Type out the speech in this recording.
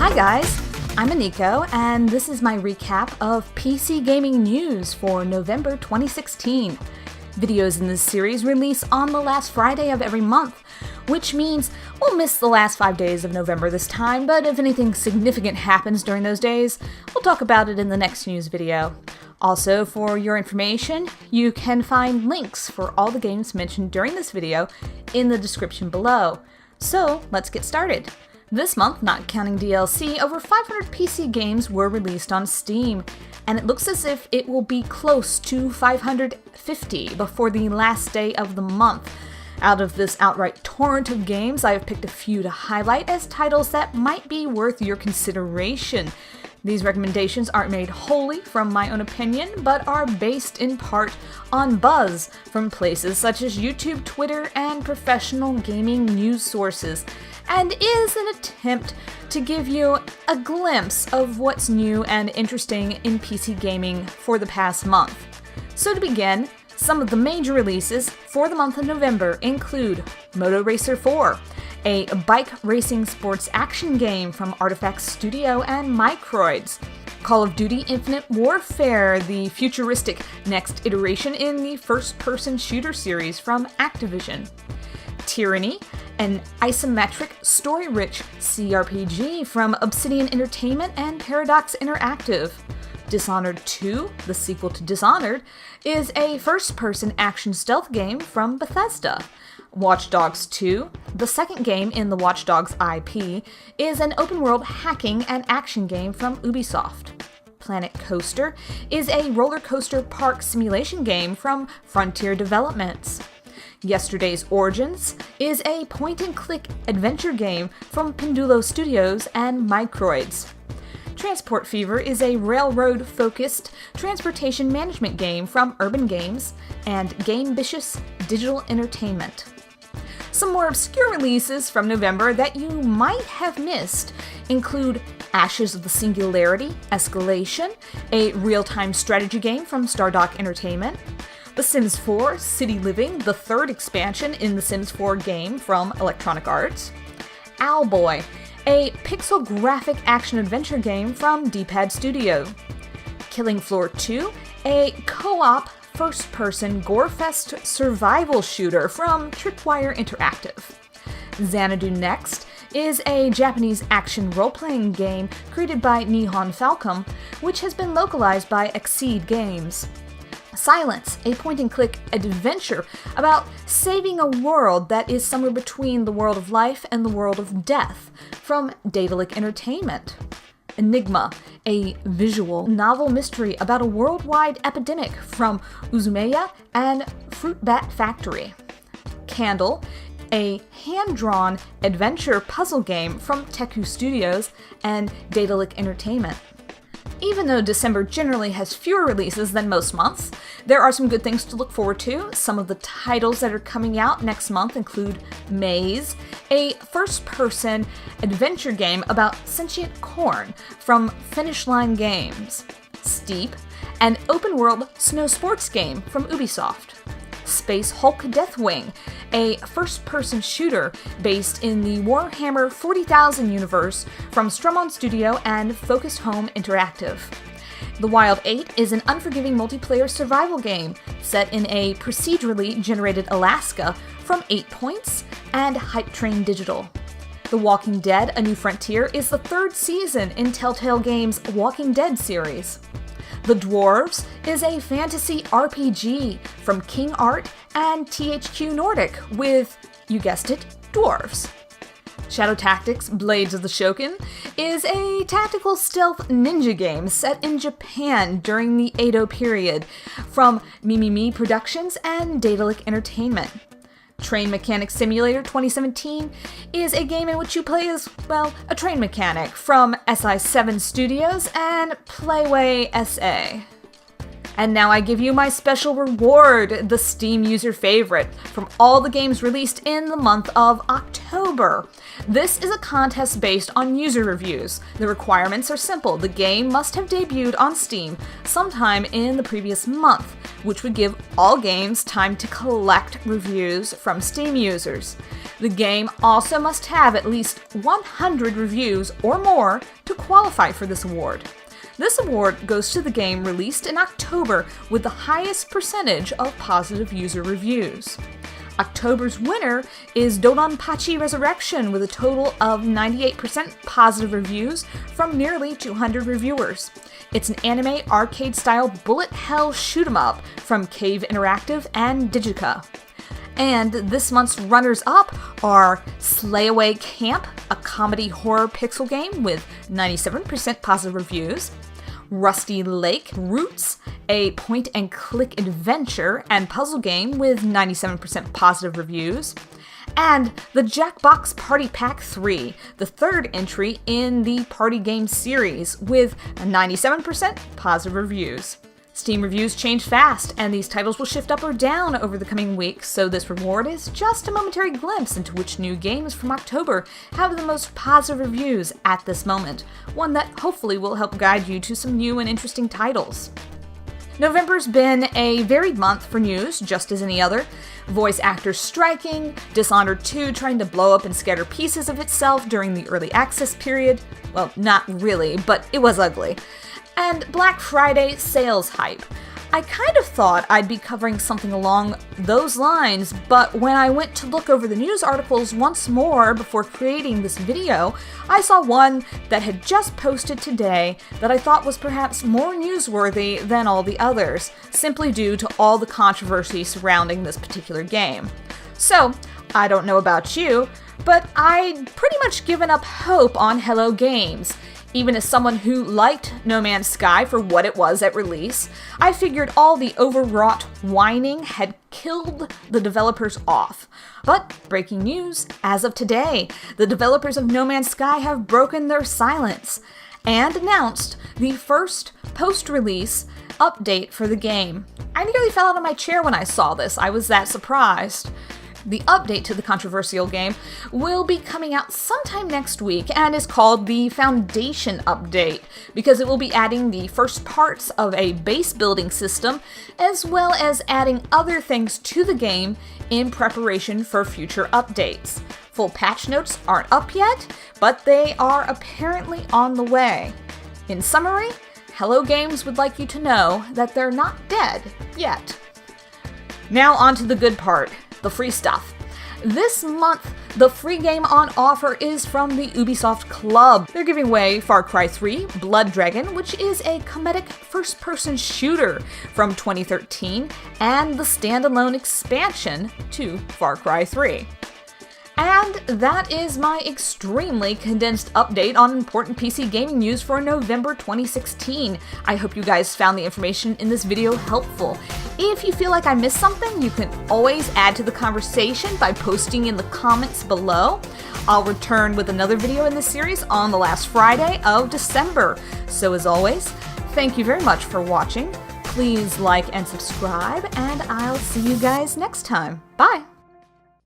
Hi guys, I'm Aniko, and this is my recap of PC gaming news for November 2016. Videos in this series release on the last Friday of every month, which means we'll miss the last 5 days of November this time, but if anything significant happens during those days, we'll talk about it in the next news video. Also, for your information, you can find links for all the games mentioned during this video in the description below. So, let's get started. This month, not counting DLC, over 500 PC games were released on Steam, and it looks as if it will be close to 550 before the last day of the month. Out of this outright torrent of games, I have picked a few to highlight as titles that might be worth your consideration. These recommendations aren't made wholly from my own opinion, but are based in part on buzz from places such as YouTube, Twitter, and professional gaming news sources, and is an attempt to give you a glimpse of what's new and interesting in PC gaming for the past month. So to begin, some of the major releases for the month of November include Moto Racer 4, a bike racing sports action game from Artifact Studio and Microids; Call of Duty Infinite Warfare, the futuristic next iteration in the first-person shooter series from Activision; Tyranny, an isometric, story-rich CRPG from Obsidian Entertainment and Paradox Interactive; Dishonored 2, the sequel to Dishonored, is a first-person action stealth game from Bethesda; Watch Dogs 2, the second game in the Watch Dogs IP, is an open-world hacking and action game from Ubisoft; Planet Coaster is a roller coaster park simulation game from Frontier Developments; Yesterday's Origins is a point-and-click adventure game from Pendulo Studios and Microids; Transport Fever is a railroad-focused transportation management game from Urban Games and Gamebitious Digital Entertainment. Some more obscure releases from November that you might have missed include Ashes of the Singularity, Escalation, a real-time strategy game from Stardock Entertainment; The Sims 4, City Living, the third expansion in the Sims 4 game from Electronic Arts; Owlboy, a pixel graphic action-adventure game from D-Pad Studio; Killing Floor 2, a co-op first-person gore-fest survival shooter from Tripwire Interactive; Xanadu Next is a Japanese action role-playing game created by Nihon Falcom, which has been localized by Exceed Games; Silence, a point-and-click adventure about saving a world that is somewhere between the world of life and the world of death, from Daedalic Entertainment; Enigma, a visual novel mystery about a worldwide epidemic from Uzumeya and Fruit Bat Factory; Candle, a hand-drawn adventure puzzle game from Teku Studios and Daedalic Entertainment. Even though December generally has fewer releases than most months, there are some good things to look forward to. Some of the titles that are coming out next month include Maze, a first-person adventure game about sentient corn from Finish Line Games; Steep, an open-world snow sports game from Ubisoft; Space Hulk Deathwing, a first-person shooter based in the Warhammer 40,000 universe from Strumon Studio and Focused Home Interactive. The Wild 8 is an unforgiving multiplayer survival game set in a procedurally generated Alaska from 8 Points and Hype Train Digital. The Walking Dead: A New Frontier is the third season in Telltale Games' Walking Dead series. The Dwarves is a fantasy RPG from King Art and THQ Nordic with, you guessed it, dwarves. Shadow Tactics: Blades of the Shogun is a tactical stealth ninja game set in Japan during the Edo period from Mimimi Productions and Daedalic Entertainment. Train Mechanic Simulator 2017 is a game in which you play as, well, a train mechanic from SI7 Studios and Playway SA. And now I give you my special reward, the Steam user favorite, from all the games released in the month of October. This is a contest based on user reviews. The requirements are simple. The game must have debuted on Steam sometime in the previous month, which would give all games time to collect reviews from Steam users. The game also must have at least 100 reviews or more to qualify for this award. This award goes to the game released in October with the highest percentage of positive user reviews. October's winner is Dodonpachi Resurrection with a total of 98% positive reviews from nearly 200 reviewers. It's an anime arcade-style bullet hell shoot-'em-up from Cave Interactive and Digica. And this month's runners-up are Slayaway Camp, a comedy horror pixel game with 97% positive reviews, Rusty Lake Roots, a point-and-click adventure and puzzle game with 97% positive reviews, and the Jackbox Party Pack 3, the third entry in the party game series with 97% positive reviews. Steam reviews change fast, and these titles will shift up or down over the coming weeks, so this reward is just a momentary glimpse into which new games from October have the most positive reviews at this moment, one that hopefully will help guide you to some new and interesting titles. November's been a varied month for news, just as any other. Voice actors striking, Dishonored 2 trying to blow up and scatter pieces of itself during the early access period. Well, not really, but it was ugly. And Black Friday sales hype. I kind of thought I'd be covering something along those lines, but when I went to look over the news articles once more before creating this video, I saw one that had just posted today that I thought was perhaps more newsworthy than all the others, simply due to all the controversy surrounding this particular game. So, I don't know about you, but I'd pretty much given up hope on Hello Games. Even as someone who liked No Man's Sky for what it was at release, I figured all the overwrought whining had killed the developers off. But breaking news, as of today, the developers of No Man's Sky have broken their silence and announced the first post-release update for the game. I nearly fell out of my chair when I saw this. I was that surprised. The update to the controversial game will be coming out sometime next week and is called the Foundation Update because it will be adding the first parts of a base building system as well as adding other things to the game in preparation for future updates. Full patch notes aren't up yet, but they are apparently on the way. In summary, Hello Games would like you to know that they're not dead yet. Now on to the good part. The free stuff. This month, the free game on offer is from the Ubisoft Club. They're giving away Far Cry 3 Blood Dragon, which is a comedic first-person shooter from 2013, and the standalone expansion to Far Cry 3. And that is my extremely condensed update on important PC gaming news for November 2016. I hope you guys found the information in this video helpful. If you feel like I missed something, you can always add to the conversation by posting in the comments below. I'll return with another video in this series on the last Friday of December. So as always, thank you very much for watching. Please like and subscribe, and I'll see you guys next time. Bye!